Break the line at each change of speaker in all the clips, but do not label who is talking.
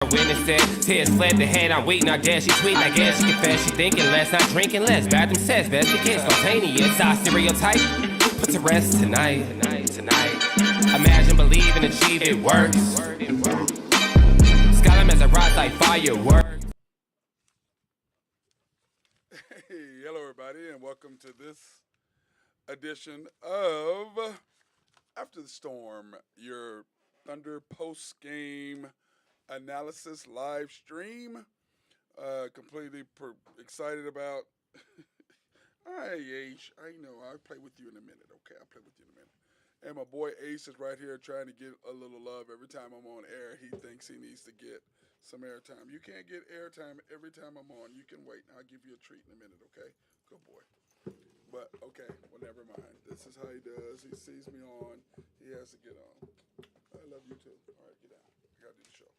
Witness it, tears fled the head, I'm weak, not dead, she sweet, I guess she confess, she thinking less, not drinking less, bathroom sex, best it gets, spontaneous, our stereotype, put to rest tonight, imagine, believe, and achieve, it works, Skyline as I rise like fireworks.
Hey, hello everybody, and welcome to this edition of After the Storm, your Thunder post-game analysis live stream. Completely excited about. Hey, Ace. I know. I'll play with you in a minute. Okay, I'll play with you in a minute. And my boy Ace is right here trying to get a little love every time I'm on air. He thinks he needs to get some airtime. You can't get airtime every time I'm on. You can wait. I'll give you a treat in a minute, okay? Good boy. But, okay, well, never mind. This is how he does. He sees me on. He has to get on. I love you, too. All right, get down. I got to do the show.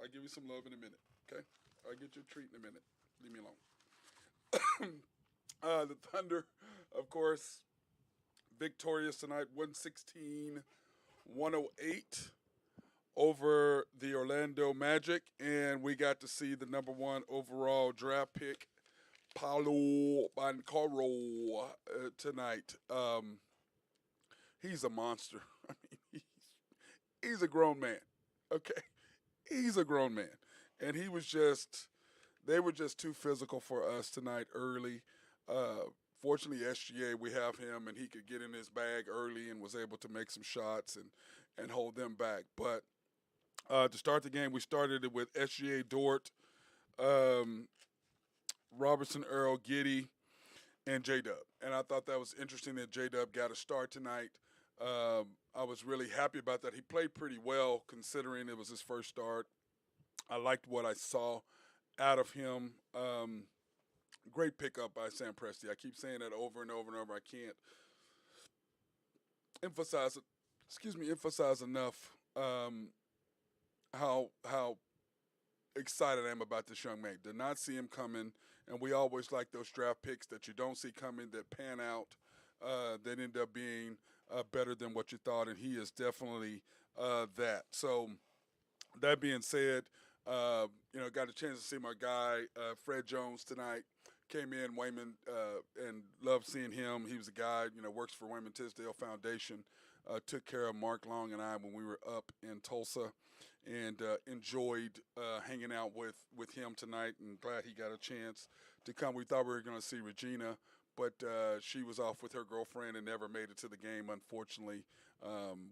I'll give you some love in a minute, okay? I'll get you a treat in a minute. Leave me alone. The Thunder, of course, victorious tonight, 116-108 over the Orlando Magic, and we got to see the number one overall draft pick, Paolo Banchero, tonight. He's a monster. I mean, he's a grown man, okay? He's a grown man. And they were just too physical for us tonight early. Fortunately, SGA, we have him, and he could get in his bag early and was able to make some shots and hold them back. But to start the game, we started it with SGA, Dort, Robertson, Earl, Giddey, and J-Dub. And I thought that was interesting that J-Dub got a start tonight. I was really happy about that. He played pretty well considering it was his first start. I liked what I saw out of him. Great pickup by Sam Presti. I keep saying that over and over and over. I can't emphasize enough how excited I am about this young man. Did not see him coming, and we always like those draft picks that you don't see coming that pan out, that end up being better than what you thought, and he is definitely that. So that being said, got a chance to see my guy Fred Jones tonight. Came in, Wayman, and loved seeing him. He was a guy, works for Wayman Tisdale Foundation. Took care of Mark Long and I when we were up in Tulsa, and enjoyed hanging out with him tonight, and glad he got a chance to come. We thought we were going to see Regina, but she was off with her girlfriend and never made it to the game, unfortunately.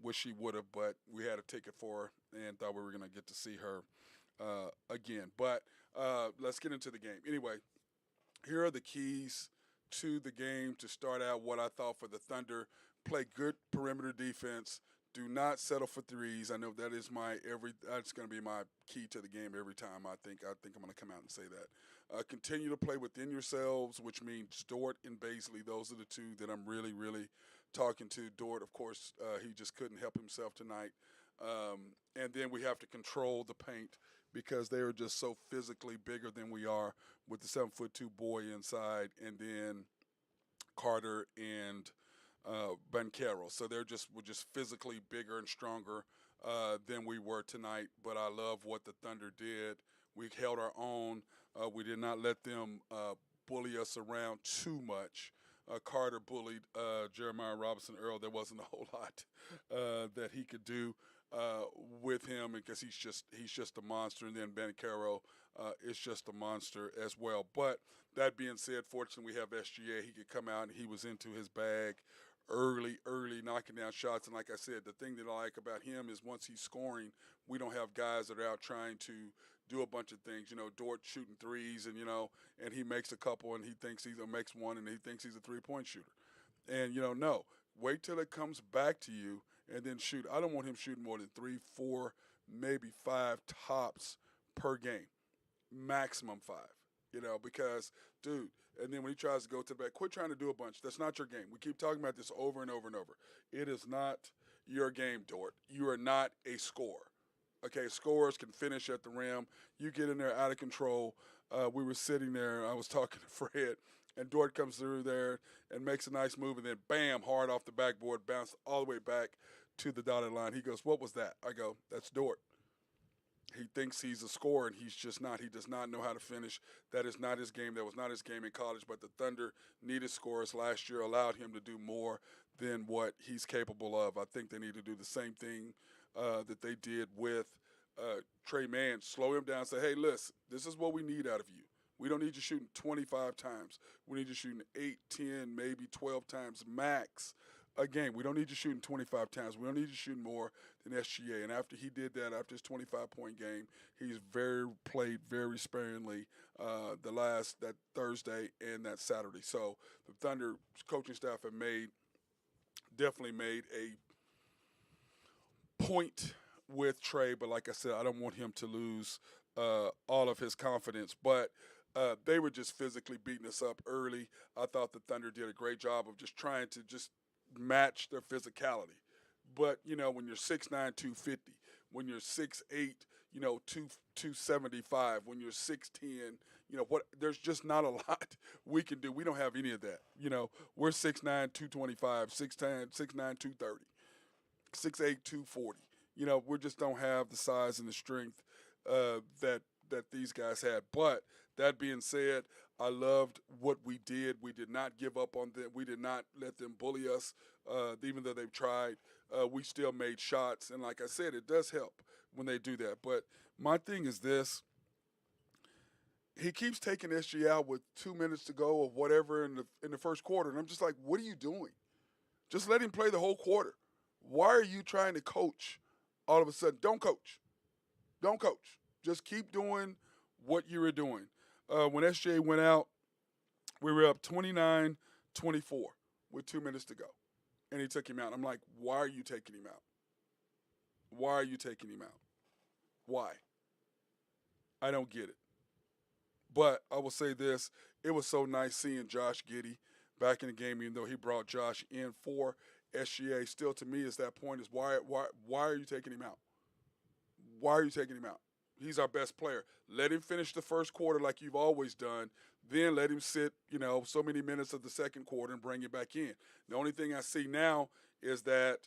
Wish she would have, but we had a ticket for her and thought we were going to get to see her again. But let's get into the game. Anyway, here are the keys to the game to start out what I thought for the Thunder. Play good perimeter defense. Do not settle for threes. I know that is that's going to be my key to the game every time. I think I'm going to come out and say that. Continue to play within yourselves, which means Dort and Bazley. Those are the two that I'm really, really talking to. Dort, of course, he just couldn't help himself tonight. And then we have to control the paint because they are just so physically bigger than we are with the 7'2" boy inside, and then Carter and Banchero. So we're just physically bigger and stronger than we were tonight. But I love what the Thunder did. We held our own. We did not let them bully us around too much. Carter bullied Jeremiah Robinson Earl. There wasn't a whole lot that he could do with him because he's just a monster. And then Banchero is just a monster as well. But that being said, fortunately we have SGA. He could come out and he was into his bag early, knocking down shots. And like I said, the thing that I like about him is once he's scoring, we don't have guys that are out trying to do a bunch of things. Dort shooting threes and he makes a couple and he thinks he makes one and he thinks he's a three-point shooter. And, no, wait till it comes back to you and then shoot. I don't want him shooting more than 3, 4, maybe 5 tops per game. Maximum 5, because, dude, and then when he tries to go to the back, quit trying to do a bunch. That's not your game. We keep talking about this over and over and over. It is not your game, Dort. You are not a scorer. Okay, scorers can finish at the rim. You get in there out of control. We were sitting there. I was talking to Fred, and Dort comes through there and makes a nice move, and then bam, hard off the backboard, bounce all the way back to the dotted line. He goes, "What was that?" I go, "That's Dort." He thinks he's a scorer, and he's just not. He does not know how to finish. That is not his game. That was not his game in college. But the Thunder needed scorers last year, allowed him to do more than what he's capable of. I think they need to do the same thing that they did with Trey Mann. Slow him down. Say, hey, listen, this is what we need out of you. We don't need you shooting 25 times. We need you shooting 8, 10, maybe 12 times max a game. We don't need you shooting 25 times. We don't need you shooting more than SGA. And after he did that, after his 25-point game, he's played very sparingly that Thursday and that Saturday. So the Thunder coaching staff have definitely made a point with Trey. But like I said, I don't want him to lose all of his confidence. But they were just physically beating us up early. I thought the Thunder did a great job of just trying to just match their physicality. But, when you're 6'9", 250, when you're 6'8", 275, when you're 6'10", there's just not a lot we can do. We don't have any of that. We're 6'9", 225, 6'10", 6'9", 230, 6'8", 240. We just don't have the size and the strength that these guys had. But that being said, I loved what we did. We did not give up on them. We did not let them bully us, even though they've tried. We still made shots. And like I said, it does help when they do that. But my thing is this. He keeps taking SG out with 2 minutes to go or whatever in the first quarter. And I'm just like, what are you doing? Just let him play the whole quarter. Why are you trying to coach all of a sudden? Don't coach. Don't coach. Just keep doing what you were doing. When SJ went out, we were up 29-24 with 2 minutes to go. And he took him out. I'm like, why are you taking him out? Why are you taking him out? Why? I don't get it. But I will say this. It was so nice seeing Josh Giddey back in the game, even though he brought Josh in for SGA. Still, to me, is that point is why are you taking him out? Why are you taking him out? He's our best player. Let him finish the first quarter like you've always done. Then let him sit, so many minutes of the second quarter and bring him back in. The only thing I see now is that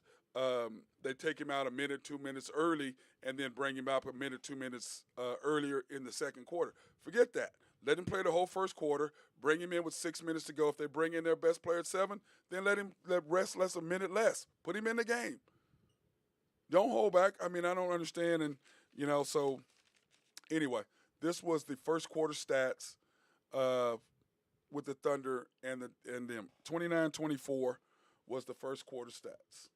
they take him out a minute, 2 minutes early, and then bring him up a minute, 2 minutes earlier in the second quarter. Forget that. Let him play the whole first quarter. Bring him in with 6 minutes to go. If they bring in their best player at 7, then let rest less a minute less. Put him in the game. Don't hold back. I don't understand. And, so anyway, this was the first quarter stats with the Thunder and them. 29-24 was the first quarter stats.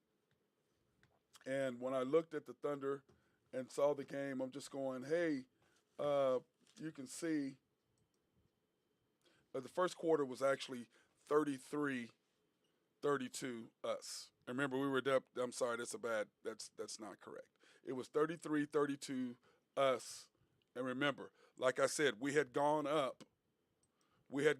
And when I looked at the Thunder and saw the game, I'm just going, hey, you can see the first quarter was actually 33-32 us. And remember, we were up. I'm sorry, that's not correct. It was 33-32 us. And remember, like I said, we had gone up. We were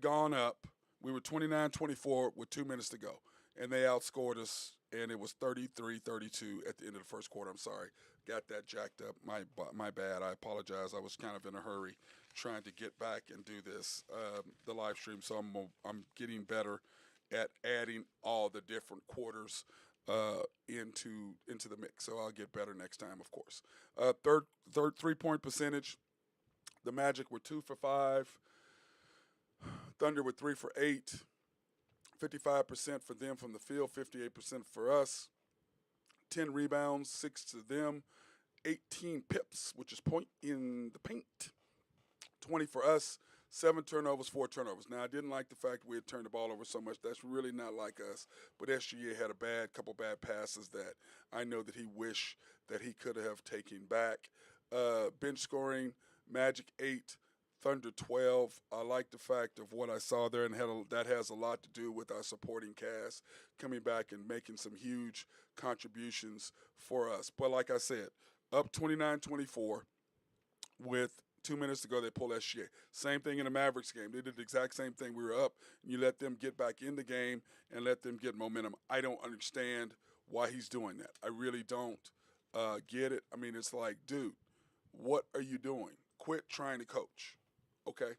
29-24 with 2 minutes to go. And they outscored us, and it was 33-32 at the end of the first quarter. I'm sorry. Got that jacked up. My bad. I apologize. I was kind of in a hurry trying to get back and do this, the live stream. So I'm getting better at adding all the different quarters into the mix. So I'll get better next time, of course. Third 3-point percentage. The Magic were 2 for 5. Thunder were 3 for 8. 55% for them from the field, 58% for us. 10 rebounds, 6 to them. 18 pips, which is point in the paint. 20 for us. 7 turnovers, 4 turnovers. Now, I didn't like the fact we had turned the ball over so much. That's really not like us. But SGA had a couple bad passes that I know that he wished that he could have taken back. Bench scoring, Magic 8, Thunder 12. I like the fact of what I saw there, and that has a lot to do with our supporting cast coming back and making some huge contributions for us. But like I said, up 29-24 with 2 minutes to go, they pull SGA. Same thing in the Mavericks game. They did the exact same thing. We were up, and you let them get back in the game and let them get momentum. I don't understand why he's doing that. I really don't get it. It's like, dude, what are you doing? Quit trying to coach, okay?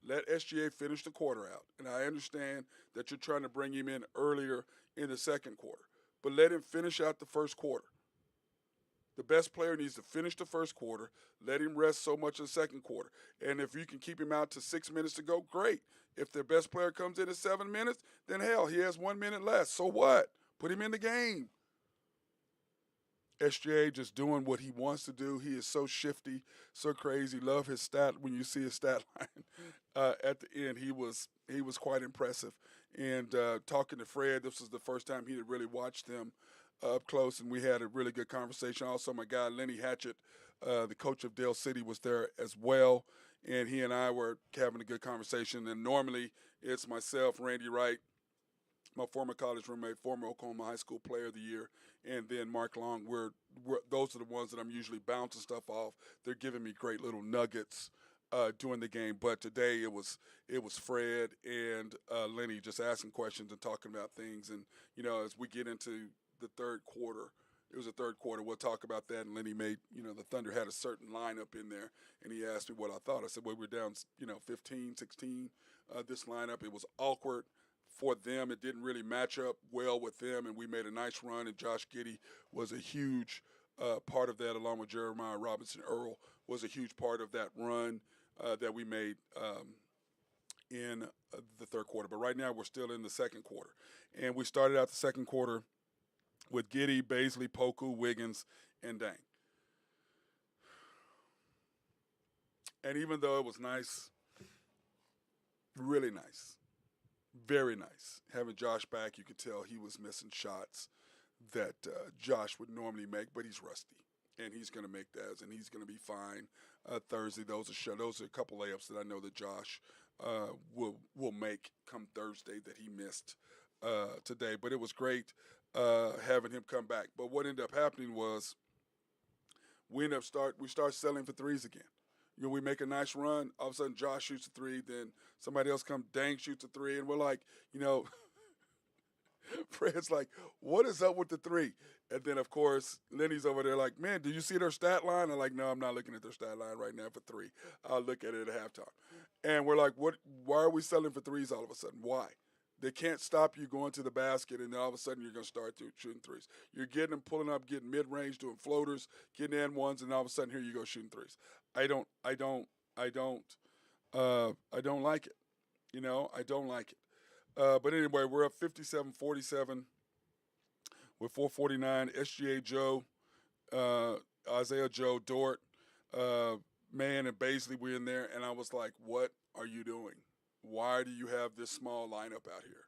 Let SGA finish the quarter out. And I understand that you're trying to bring him in earlier in the second quarter. But let him finish out the first quarter. The best player needs to finish the first quarter, let him rest so much in the second quarter. And if you can keep him out to 6 minutes to go, great. If their best player comes in at 7 minutes, then hell, he has 1 minute less. So what? Put him in the game. SGA just doing what he wants to do. He is so shifty, so crazy. Love his stat when you see his stat line at the end. He was quite impressive. And talking to Fred, this was the first time he had really watched them up close, and we had a really good conversation. Also, my guy Lenny Hatchett, the coach of Dale City, was there as well, and he and I were having a good conversation. And normally it's myself, Randy Wright, my former college roommate, former Oklahoma High School Player of the Year, and then Mark Long. Those are the ones that I'm usually bouncing stuff off. They're giving me great little nuggets during the game. But today it was Fred and Lenny just asking questions and talking about things. And as we get into the third quarter, it was a third quarter. We'll talk about that. And Lenny made, the Thunder had a certain lineup in there, and he asked me what I thought. I said, well, we're down, 15, 16. This lineup, it was awkward for them. It didn't really match up well with them, and we made a nice run, and Josh Giddey was a huge part of that, along with Jeremiah Robinson Earl was a huge part of that run that we made in the third quarter. But right now we're still in the second quarter, and we started out the second quarter with Giddey, Baisley, Poku, Wiggins, and Dang. And even though it was nice, really nice, very nice, having Josh back, you could tell he was missing shots that Josh would normally make, but he's rusty, and he's going to make those, and he's going to be fine Thursday. Those are a couple layups that I know that Josh will make come Thursday that he missed today. But it was great having him come back. But what ended up happening was we start selling for threes again. We make a nice run. All of a sudden, Josh shoots a three. Then somebody else comes, Dang shoots a three. And we're like, Fred's like, what is up with the three? And then, of course, Lenny's over there like, man, did you see their stat line? I'm like, no, I'm not looking at their stat line right now for three. I'll look at it at halftime. And we're like, why are we selling for threes all of a sudden? Why? They can't stop you going to the basket, and then all of a sudden you're going to start shooting threes. You're getting them, pulling up, getting mid-range, doing floaters, getting and ones, and all of a sudden here you go shooting threes. I don't like it. I don't like it. But anyway, we're up 57-47 with 4:49. SGA Joe, Isaiah Joe, Dort, Mann, and Baisley were in there, and I was like, what are you doing? Why do you have this small lineup out here?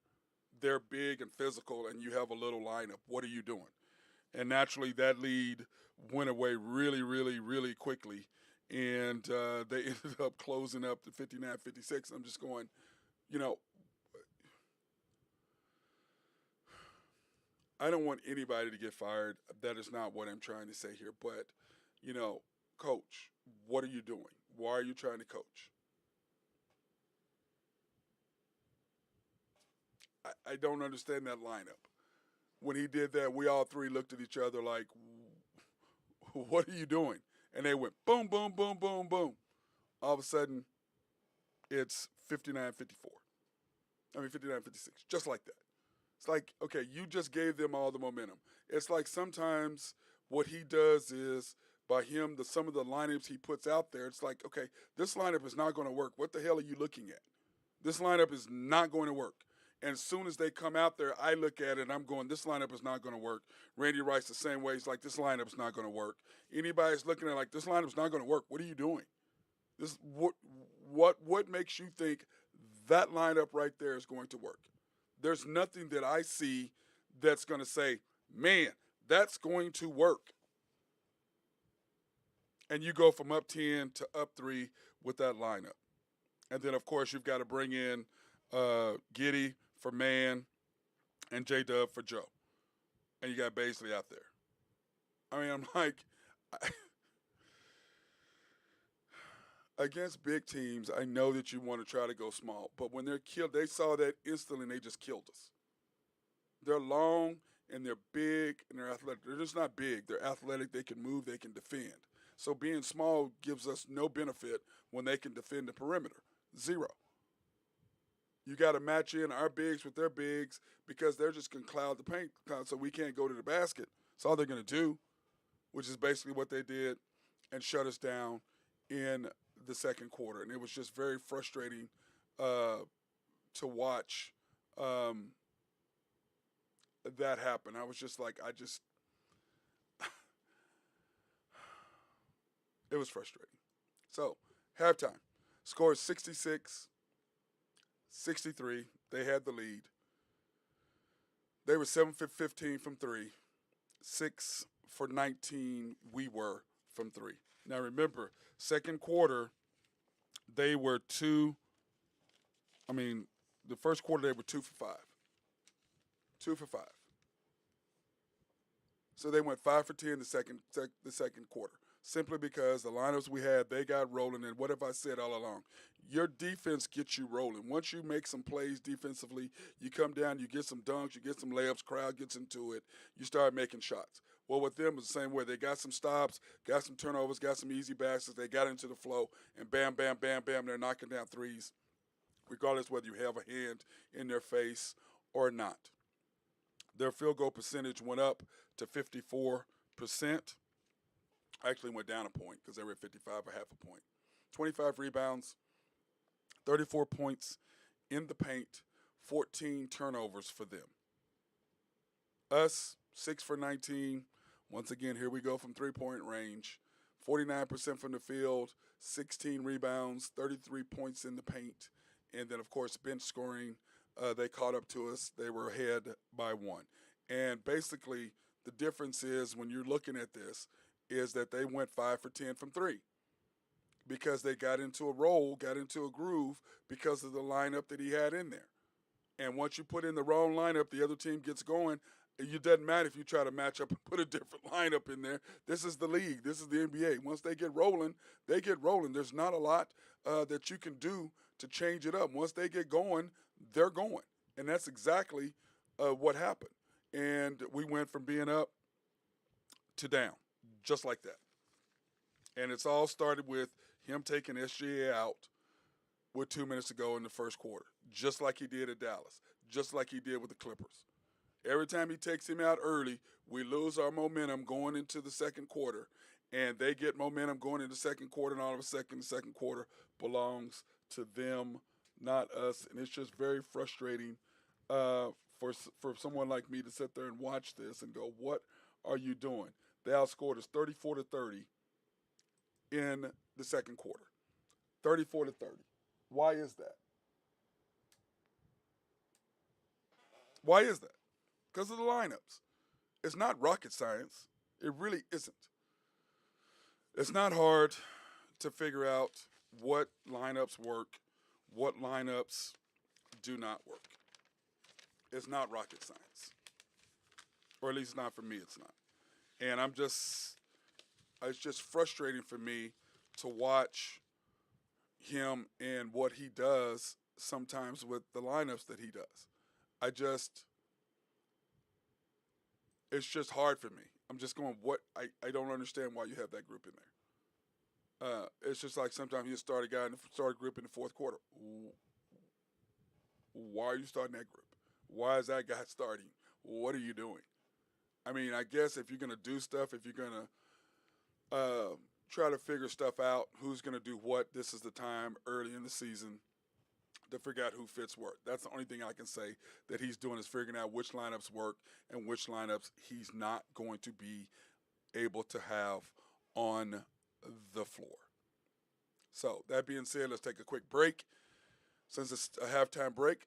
They're big and physical, and you have a little lineup. What are you doing? And naturally, that lead went away really, really, really quickly, and they ended up closing up to 59-56. I'm just going, I don't want anybody to get fired. That is not what I'm trying to say here. But, coach, what are you doing? Why are you trying to coach? I don't understand that lineup. When he did that, we all three looked at each other like, what are you doing? And they went boom, boom, boom, boom, boom. All of a sudden, it's 59-54. 59-56, just like that. It's like, okay, you just gave them all the momentum. It's like sometimes what he does is, by him, some of the lineups he puts out there, it's like, okay, this lineup is not going to work. What the hell are you looking at? This lineup is not going to work. And as soon as they come out there, I look at it and I'm going, this lineup is not going to work. Randy Wright's the same way. He's like, this lineup is not going to work. Anybody's looking at it like, this lineup is not going to work. What are you doing? What makes you think that lineup right there is going to work? There's nothing that I see that's going to say, man, that's going to work. And you go from up 10 to up 3 with that lineup. And then, of course, you've got to bring in Giddey for Mann and J-Dub for Joe. And you got Baisley out there. I mean, I'm like, against big teams, I know that you want to try to go small. But when they're killed, they saw that instantly and they just killed us. They're long and they're big and they're athletic. They're just not big. They're athletic. They can move. They can defend. So being small gives us no benefit when they can defend the perimeter. Zero. You got to match in our bigs with their bigs because they're just going to cloud the paint so we can't go to the basket. That's all they're going to do. which is basically what they did, and shut us down in the second quarter. And it was just very frustrating uh, to watch um, that happen. I was just like, it was frustrating. So, halftime, score 66-63. They had the lead. They were 7 for 15 from three, 6 for 19 we were from three. Now remember, second quarter, they were I mean, the first quarter they were 2 for 5. 2 for 5. So they went 5 for 10 the second quarter, simply because the lineups we had they got rolling. And what have I said all along? Your defense gets you rolling. Once you make some plays defensively, you come down, you get some dunks, you get some layups, crowd gets into it, you start making shots. Well, with them, it's the same way. They got some stops, got some turnovers, got some easy baskets. They got into the flow, and bam, bam, bam, bam, they're knocking down threes, regardless whether you have a hand in their face or not. Their field goal percentage went up to 54%. Actually went down a point because they were at 55, a half a point. 25 rebounds, 34 points in the paint, 14 turnovers for them. Us, 6 for 19. Once again, here we go from three-point range. 49% from the field, 16 rebounds, 33 points in the paint. And then, of course, bench scoring, they caught up to us. They were ahead by one. And basically, the difference is when you're looking at this is that they went 5 for 10 from three because they got into a roll, got into a groove because of the lineup that he had in there. And once you put in the wrong lineup, the other team gets going. It doesn't matter if you try to match up and put a different lineup in there. This is the league. This is the NBA. Once they get rolling, they get rolling. There's not a lot that you can do to change it up. Once they get going, they're going. And that's exactly what happened. And we went from being up to down, just like that. And it's all started with him taking SGA out with 2 minutes to go in the first quarter, just like he did at Dallas, just like he did with the Clippers. Every time he takes him out early, we lose our momentum going into the second quarter, and they get momentum going into the second quarter, and all of a sudden the second quarter belongs to them, not us. And it's just very frustrating for someone like me to sit there and watch this and go, what are you doing? They outscored us 34-30 in the second quarter. 34-30. Why is that? Why is that? Because of the lineups. It's not rocket science. It really isn't. It's not hard to figure out what lineups work, what lineups do not work. It's not rocket science. Or at least not for me, it's not. And it's just frustrating for me to watch him and what he does sometimes with the lineups that he does. It's just hard for me. I'm just going, I don't understand why you have that group in there. It's just like sometimes you start a guy in the start group in the fourth quarter. Why are you starting that group? Why is that guy starting? What are you doing? I mean, I guess if you're going to do stuff, if you're going to try to figure stuff out, who's going to do what, this is the time early in the season to figure out who fits work. That's the only thing I can say that he's doing is figuring out which lineups work and which lineups he's not going to be able to have on the floor. So that being said, let's take a quick break. Since it's a halftime break,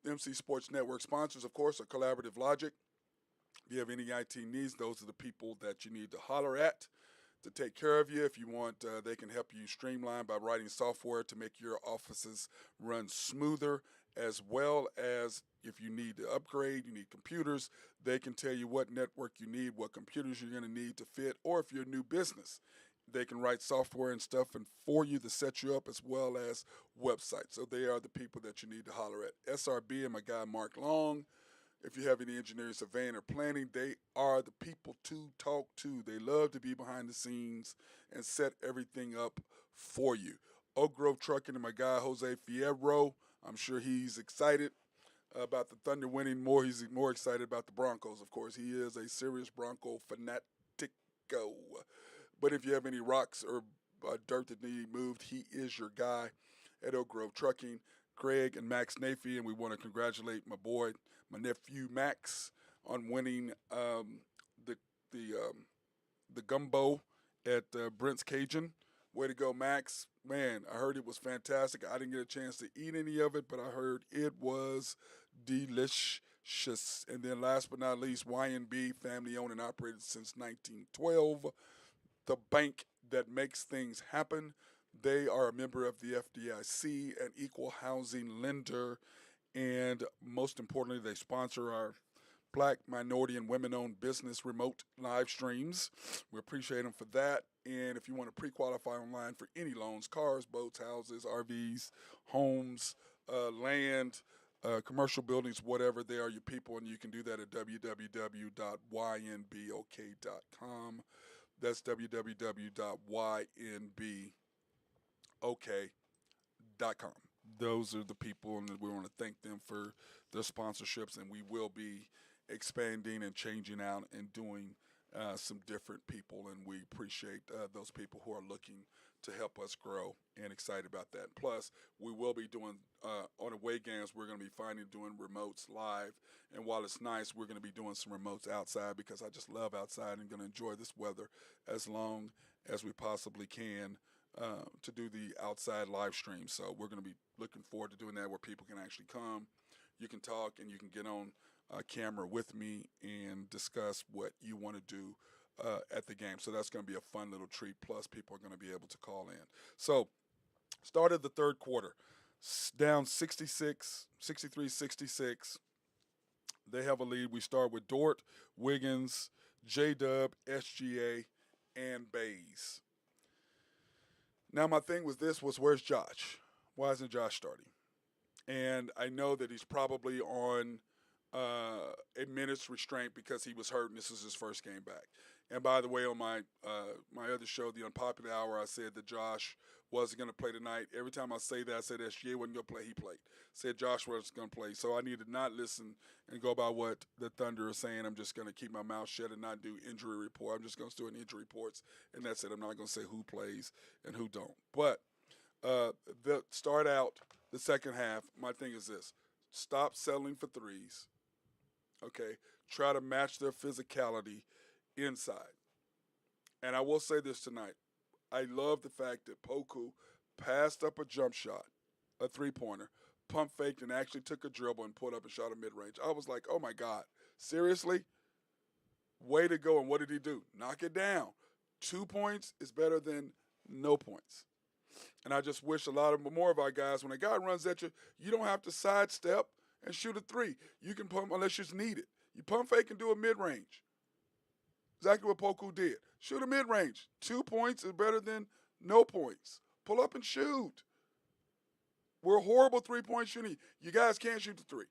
MC Sports Network sponsors, of course, are Collaborative Logic. If you have any IT needs, those are the people that you need to holler at to take care of you. If you want, they can help you streamline by writing software to make your offices run smoother, as well as if you need to upgrade, you need computers, they can tell you what network you need, what computers you're going to need to fit, or if you're a new business, they can write software and stuff and for you to set you up, as well as websites. So they are the people that you need to holler at. SRB and my guy Mark Long. If you have any engineering, surveying, or planning, they are the people to talk to. They love to be behind the scenes and set everything up for you. Oak Grove Trucking and my guy Jose Fierro. I'm sure he's excited about the Thunder winning more. He's more excited about the Broncos, of course. He is a serious Bronco fanatic. go. But if you have any rocks or dirt that need moved, he is your guy at Oak Grove Trucking. Greg and Max Nafee, and we want to congratulate my nephew Max, on winning the the the gumbo at Brent's Cajun. Way to go, Max! Man, I heard it was fantastic. I didn't get a chance to eat any of it, but I heard it was delicious. And then, last but not least, YNB, family owned and operated since 1912, the bank that makes things happen. They are a member of the FDIC, an equal housing lender, and most importantly, they sponsor our Black, minority, and women owned business remote live streams. We appreciate them for that. And if you want to pre qualify online for any loans, cars, boats, houses, RVs, homes, land, commercial buildings, whatever, they are your people. And you can do that at www.ynbok.com. That's www.ynbok.com. Those are the people, and we want to thank them for their sponsorships. And we will be expanding and changing out and doing some different people, and we appreciate those people who are looking to help us grow, and excited about that. Plus, we will be doing on away games. We're going to be doing remotes live, and while it's nice, we're going to be doing some remotes outside because I just love outside and going to enjoy this weather as long as we possibly can to do the outside live stream. So we're going to be looking forward to doing that, where people can actually come, you can talk, and you can get on camera with me and discuss what you want to do at the game. So that's going to be a fun little treat. Plus, people are going to be able to call in. So, started the third quarter, down 63-66. They have a lead. We start with Dort, Wiggins, J-Dub, SGA, and Bays. Now, my thing was where's Josh? Why isn't Josh starting? And I know that he's probably on a minute's restraint because he was hurt, and this is his first game back. And by the way, on my other show, The Unpopular Hour, I said that Josh wasn't going to play tonight. Every time I say that, I said SGA wasn't going to play. He played. Said Josh wasn't going to play. So I need to not listen and go by what the Thunder is saying. I'm just going to keep my mouth shut and not do injury report. I'm just going to do an injury reports, and that's it. I'm not going to say who plays and who don't. But the start out the second half, my thing is this. Stop settling for threes. Okay, try to match their physicality inside. And I will say this tonight. I love the fact that Poku passed up a jump shot, a three-pointer, pump faked, and actually took a dribble and put up and shot a mid-range. I was like, oh, my God, seriously? Way to go. And what did he do? Knock it down. 2 points is better than no points. And I just wish more of our guys, when a guy runs at you, you don't have to sidestep and shoot a three. You can pump unless it's needed. You pump fake and do a mid-range. Exactly what Poku did. Shoot a mid-range. 2 points is better than no points. Pull up and shoot. We're horrible three-point shooting. You guys can't shoot the three.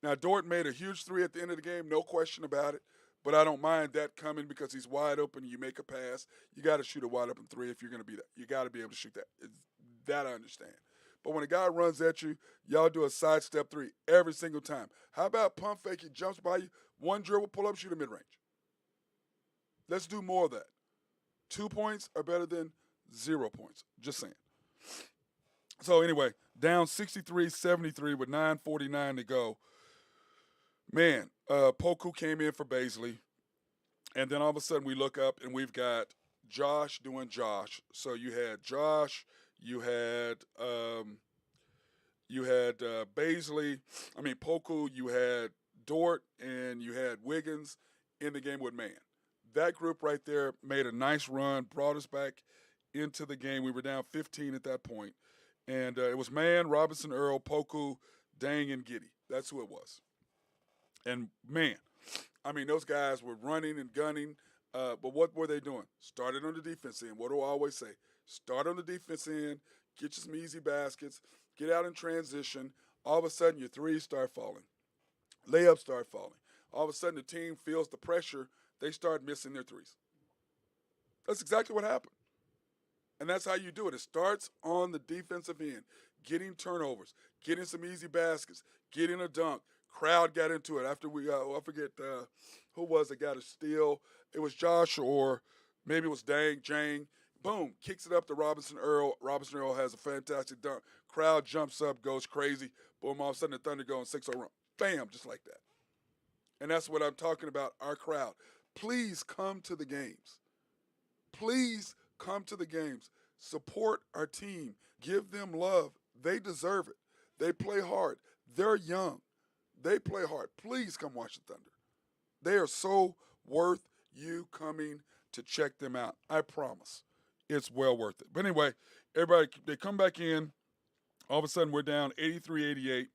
Now, Dort made a huge three at the end of the game, no question about it. But I don't mind that coming because he's wide open. You make a pass. You got to shoot a wide open three if you're going to be that. You got to be able to shoot that. That I understand. But when a guy runs at you, y'all do a sidestep three every single time. How about pump fake? He jumps by you, one dribble, pull up, shoot a mid-range. Let's do more of that. 2 points are better than 0 points. Just saying. So anyway, down 63-73 with 9:49 to go. Man, Poku came in for Baisley. And then all of a sudden we look up and we've got Josh doing Josh. So you had Josh, you had Poku, you had Dort, and you had Wiggins in the game with man. That group right there made a nice run, brought us back into the game. We were down 15 at that point. And it was Man, Robinson, Earl, Poku, Dang, and Giddy. That's who it was. And, man, those guys were running and gunning. But what were they doing? Started on the defense end. What do I always say? Start on the defense end, get you some easy baskets, get out in transition. All of a sudden, your threes start falling. Layups start falling. All of a sudden, the team feels the pressure. They start missing their threes. That's exactly what happened. And that's how you do it. It starts on the defensive end, getting turnovers, getting some easy baskets, getting a dunk. Crowd got into it after I forget who was it, got a steal It was Josh or maybe it was Jang. Boom, kicks it up to Robinson Earl. Robinson Earl has a fantastic dunk. Crowd jumps up, goes crazy. Boom, all of a sudden the Thunder go on 6-0 run. Bam, just like that. And that's what I'm talking about, our crowd. Please come to the games. Please come to the games. Support our team. Give them love. They deserve it. They play hard. They're young. They play hard. Please come watch the Thunder. They are so worth you coming to check them out. I promise. It's well worth it. But anyway, everybody, they come back in. All of a sudden, we're down 83-88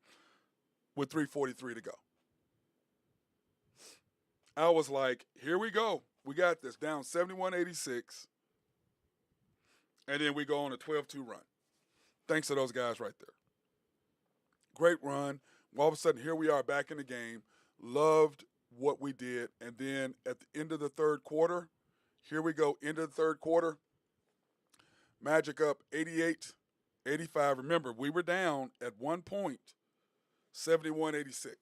with 3:43 to go. I was like, here we go. We got this. Down 71-86. And then we go on a 12-2 run. Thanks to those guys right there. Great run. All of a sudden, here we are back in the game. Loved what we did. And then at the end of the third quarter, here we go, end of the third quarter. Magic up 88-85. Remember, we were down at one point, 71-86.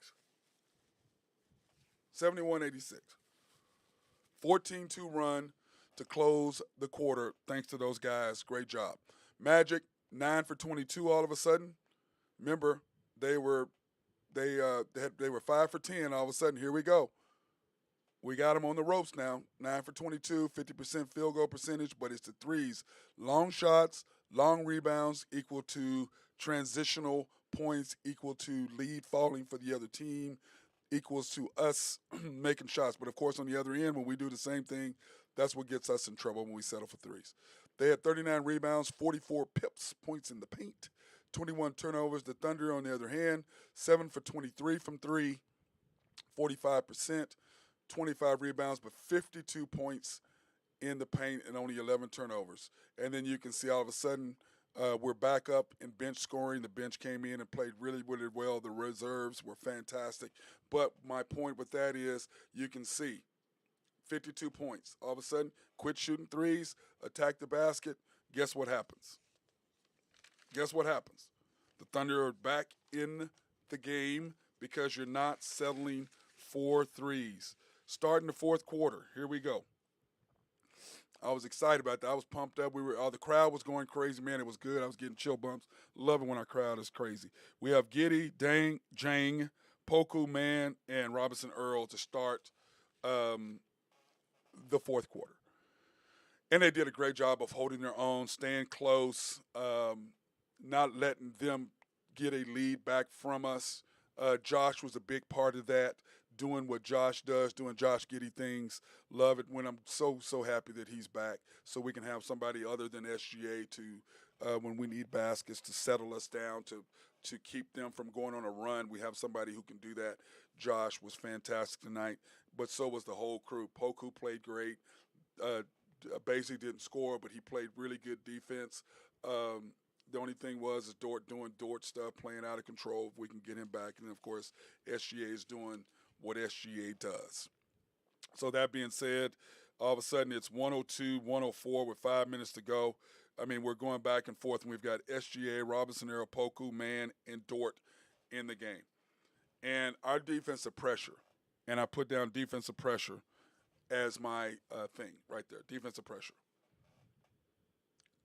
71-86. 14-2 run to close the quarter. Thanks to those guys. Great job. Magic 9 for 22 all of a sudden. Remember, they were 5 for 10 all of a sudden. Here we go. We got them on the ropes now. 9 for 22, 50% field goal percentage, but it's the threes. Long shots, long rebounds equal to transitional points, equal to lead falling for the other team, equals to us making shots. But, of course, on the other end, when we do the same thing, that's what gets us in trouble when we settle for threes. They had 39 rebounds, 44 points in the paint, 21 turnovers. The Thunder, on the other hand, 7 for 23 from three, 45%, 25 rebounds, but 52 points in the paint and only 11 turnovers. And then you can see all of a sudden we're back up in bench scoring. The bench came in and played really, really well. The reserves were fantastic. But my point with that is you can see 52 points. All of a sudden, quit shooting threes, attack the basket. Guess what happens? Guess what happens? The Thunder are back in the game because you're not settling for threes. Starting the fourth quarter, here we go. I was excited about that. I was pumped up. The crowd was going crazy, man. It was good. I was getting chill bumps. Loving when our crowd is crazy. We have Giddy, Jang, Poku, Man, and Robinson Earl to start the fourth quarter. And they did a great job of holding their own, staying close, not letting them get a lead back from us. Josh was a big part of that, doing what Josh does, doing Josh Giddey things. Love it when I'm so happy that he's back so we can have somebody other than SGA to, when we need baskets, to settle us down, to keep them from going on a run. We have somebody who can do that. Josh was fantastic tonight, but so was the whole crew. Poku played great. Basically didn't score, but he played really good defense. The only thing is Dort doing Dort stuff, playing out of control. If we can get him back. And, of course, SGA is doing what SGA does. So that being said, all of a sudden it's 102-104 with 5 minutes to go. I mean, we're going back and forth, and we've got SGA, Robinson Earl, Poku, Man, and Dort in the game. And our defensive pressure, and I put down defensive pressure as my thing right there, defensive pressure.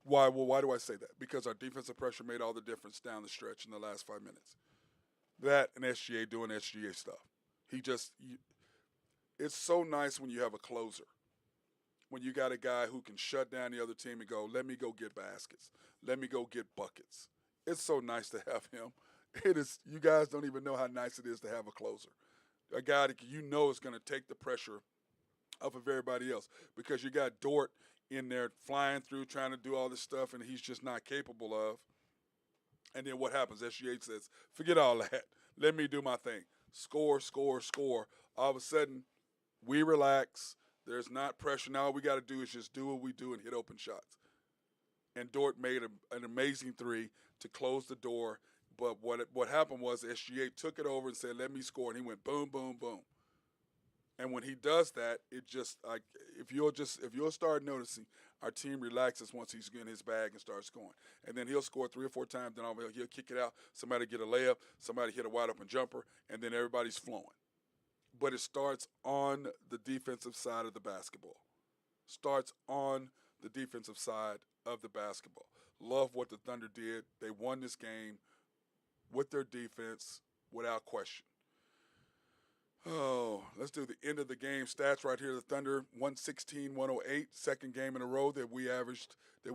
Why? Well, why do I say that? Because our defensive pressure made all the difference down the stretch in the last 5 minutes. That and SGA doing SGA stuff. It's so nice when you have a closer. When you got a guy who can shut down the other team and go, let me go get baskets. Let me go get buckets. It's so nice to have him. It is. You guys don't even know how nice it is to have a closer. A guy that you know is going to take the pressure off of everybody else, because you got Dort in there flying through, trying to do all this stuff, and he's just not capable of. And then what happens? SGA says, forget all that. Let me do my thing. Score, score, score. All of a sudden, we relax. There's not pressure. Now all we got to do is just do what we do and hit open shots. And Dort made an amazing three to close the door. But what happened was SGA took it over and said, let me score. And he went boom, boom, boom. And when he does that, it just if you'll start noticing, our team relaxes once he's in his bag and starts scoring. And then he'll score 3 or 4 times, then he'll kick it out. Somebody get a layup, somebody hit a wide open jumper, and then everybody's flowing. but it starts on the defensive side of the basketball. Starts on the defensive side of the basketball. Love what the Thunder did. They won this game with their defense without question. Oh, let's do the end of the game stats right here. The Thunder 116-108, second game in a row that we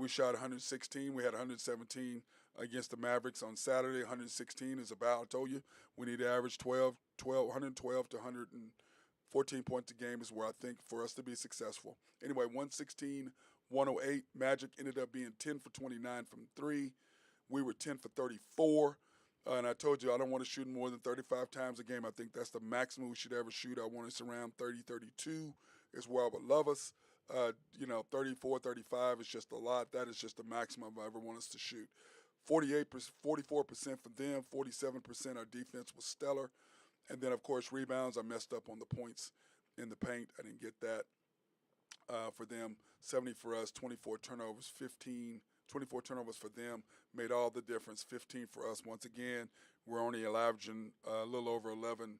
shot 116. We had 117 against the Mavericks on Saturday. 116 is about, I told you, we need to average 112 to 114 points a game is where I think for us to be successful. Anyway, 116-108. Magic ended up being 10 for 29 from three. We were 10 for 34. And I told you I don't want to shoot more than 35 times a game. I think that's the maximum we should ever shoot. I want us around 30, 32 is where I would love us. 34, 35 is just a lot. That is just the maximum I ever want us to shoot. 44% for them, 47% our defense was stellar. And then, of course, rebounds. I messed up on the points in the paint. I didn't get that for them. 70 for us, 24 turnovers, 24 turnovers for them made all the difference. 15 for us. Once again, we're only averaging a little over 11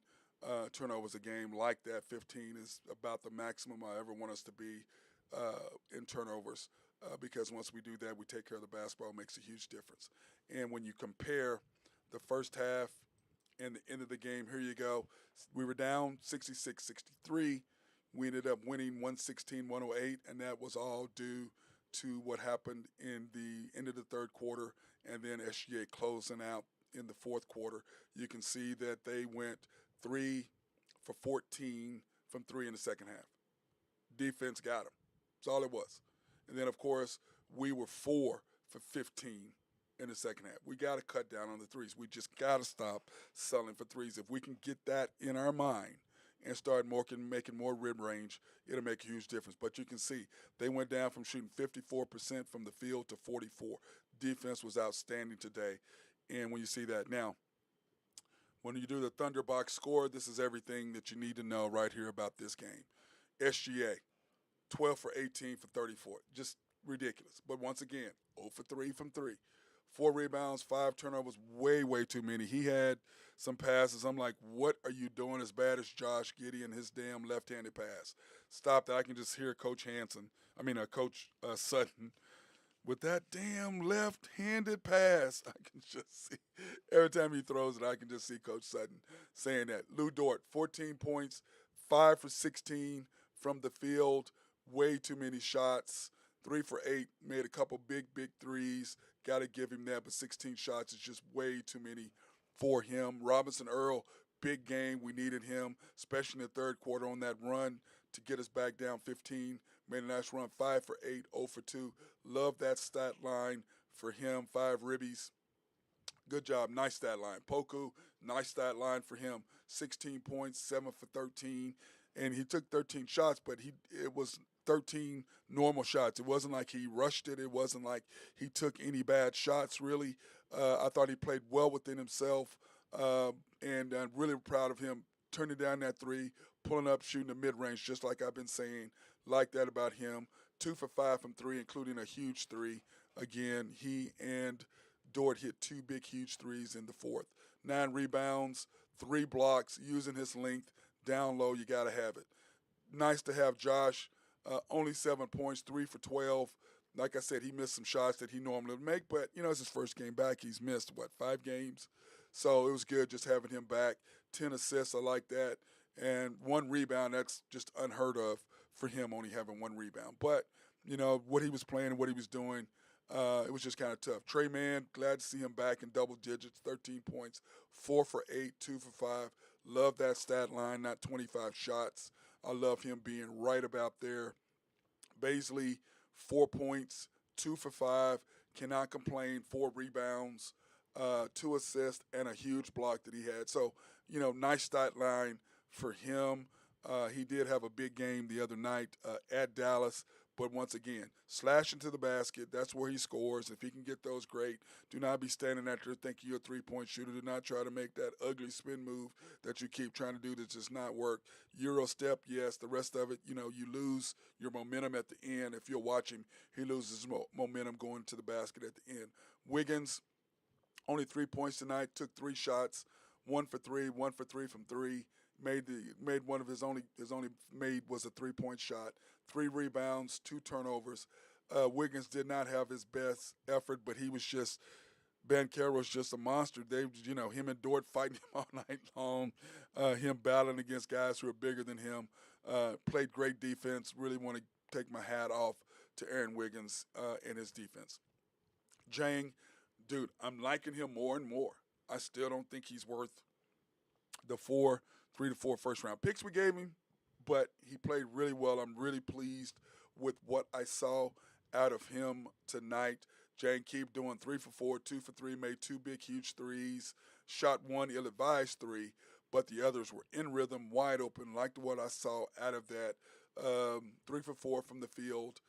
turnovers a game. Like that, 15 is about the maximum I ever want us to be in turnovers because once we do that, we take care of the basketball. It makes a huge difference. And when you compare the first half and the end of the game, here you go. We were down 66-63. We ended up winning 116-108, and that was all due to what happened in the end of the third quarter and then SGA closing out in the fourth quarter. You can see that they went 3 for 14 from three in the second half. Defense got them. That's all it was. And then, of course, we were 4 for 15 in the second half. We got to cut down on the threes. We just got to stop selling for threes. If we can get that in our mind and start making more mid-range, it'll make a huge difference. But you can see they went down from shooting 54% from the field to 44%. Defense was outstanding today. And when you see that now, when you do the Thunder box score, this is everything that you need to know right here about this game. SGA, 12 for 18 for 34. Just ridiculous. But once again, 0 for 3 from 3. 4 rebounds, 5 turnovers, way, way too many. He had some passes. I'm like, what are you doing as bad as Josh Giddey and his damn left-handed pass? Stop that. I can just hear Coach Sutton with that damn left-handed pass. I can just see. Every time he throws it, I can just see Coach Sutton saying that. Lou Dort, 14 points, 5 for 16 from the field. Way too many shots. 3 for 8, made a couple big threes. Got to give him that, but 16 shots is just way too many for him. Robinson Earl, big game. We needed him, especially in the third quarter on that run to get us back down 15. Made a nice run, 5 for 8, 0 for 2. Love that stat line for him, 5 ribbies. Good job, nice stat line. Poku, nice stat line for him, 16 points, 7 for 13. And he took 13 shots, but it was 13 normal shots. It wasn't like he rushed it. It wasn't like he took any bad shots, really. I thought he played well within himself, and I'm really proud of him turning down that 3, pulling up, shooting the mid-range, just like I've been saying. Like that about him. 2 for 5 from 3, including a huge 3. Again, he and Dort hit 2 big, huge threes in the fourth. 9 rebounds, 3 blocks, using his length. Down low, you got to have it. Nice to have Josh. Only 7 points, 3 for 12. Like I said, he missed some shots that he normally would make, but, it's his first game back. He's missed, 5 games? So it was good just having him back. 10 assists, I like that. And 1 rebound, that's just unheard of for him only having 1 rebound. But, what he was playing and what he was doing, it was just kind of tough. Trey Mann, glad to see him back in double digits, 13 points, 4 for 8, 2 for 5. Love that stat line, not 25 shots. I love him being right about there. Baisley, 4 points, 2 for 5. Cannot complain. 4 rebounds, 2 assists, and a huge block that he had. So, nice stat line for him. He did have a big game the other night at Dallas. But once again, slash into the basket. That's where he scores. If he can get those, great. Do not be standing out there thinking you're a three-point shooter. Do not try to make that ugly spin move that you keep trying to do that does not work. Euro step, yes. The rest of it, you lose your momentum at the end. If you're watching, he loses momentum going to the basket at the end. Wiggins, only 3 points tonight. Took 3 shots. 1 for 3, 1 for 3 from 3. Made one of his only made was a 3-point shot, 3 rebounds, 2 turnovers. Wiggins did not have his best effort, but he was just Banchero's just a monster. Him and Dort fighting him all night long, him battling against guys who are bigger than him. Played great defense. Really want to take my hat off to Aaron Wiggins and his defense. Jang, dude, I'm liking him more and more. I still don't think he's worth the 3 to 4 first round picks we gave him, but he played really well. I'm really pleased with what I saw out of him tonight. Jane keep doing 3 for 4, 2 for 3, made 2 big, huge threes, shot 1 ill-advised 3, but the others were in rhythm, wide open. Liked what I saw out of that. 3 for 4 from the field.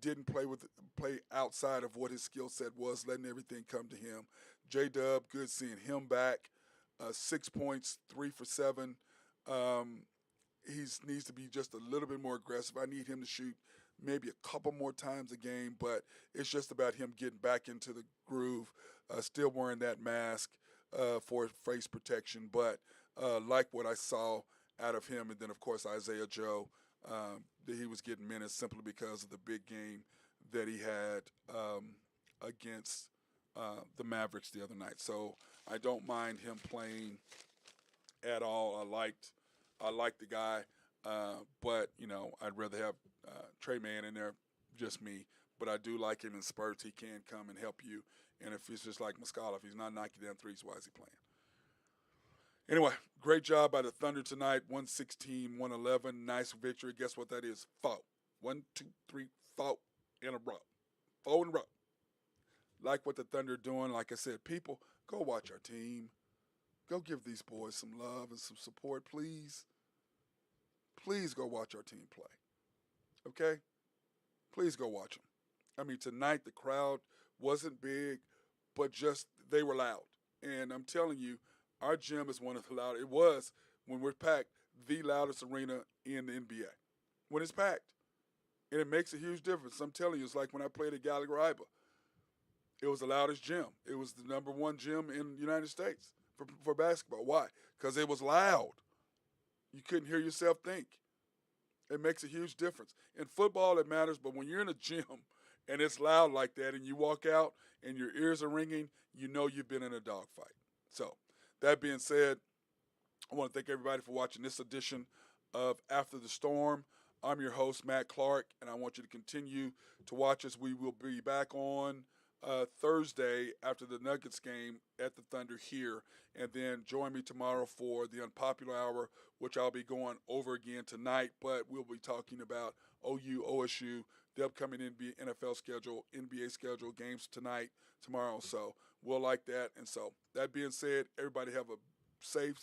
Didn't play outside of what his skill set was, letting everything come to him. J-Dub, good seeing him back. 6 points, 3 for 7. He needs to be just a little bit more aggressive. I need him to shoot maybe a couple more times a game, but it's just about him getting back into the groove, still wearing that mask for face protection, but like what I saw out of him. And then, of course, Isaiah Joe, that he was getting minutes simply because of the big game that he had against the Mavericks the other night. So I don't mind him playing at all. I liked the guy, but I'd rather have Trey Mann in there, just me. But I do like him in spurts. He can come and help you. And if he's just like Muscala, if he's not knocking down threes, why is he playing? Anyway, great job by the Thunder tonight. 116-111. Nice victory. Guess what that is? 4. 1, 2, 3, 4 in a row. 4 in a row. Like what the Thunder are doing. Like I said, people, go watch our team. Go give these boys some love and some support, please. Please go watch our team play. Okay? Please go watch them. I mean, tonight the crowd wasn't big, but just they were loud. And I'm telling you, our gym is one of the loudest. It was, when we're packed, the loudest arena in the NBA. When it's packed. And it makes a huge difference. I'm telling you, it's like when I played at Gallagher-Iba. It was the loudest gym. It was the #1 gym in the United States for basketball. Why? Because it was loud. You couldn't hear yourself think. It makes a huge difference. In football, it matters, but when you're in a gym and it's loud like that and you walk out and your ears are ringing, you know you've been in a dogfight. So, that being said, I want to thank everybody for watching this edition of After the Storm. I'm your host, Matt Clark, and I want you to continue to watch us. We will be back on Thursday after the Nuggets game at the Thunder here, and then join me tomorrow for the Unpopular Hour, which I'll be going over again tonight, but we'll be talking about OU, OSU, the upcoming NFL schedule, NBA schedule, games tonight, tomorrow, so we'll like that. And so, that being said, everybody have a safe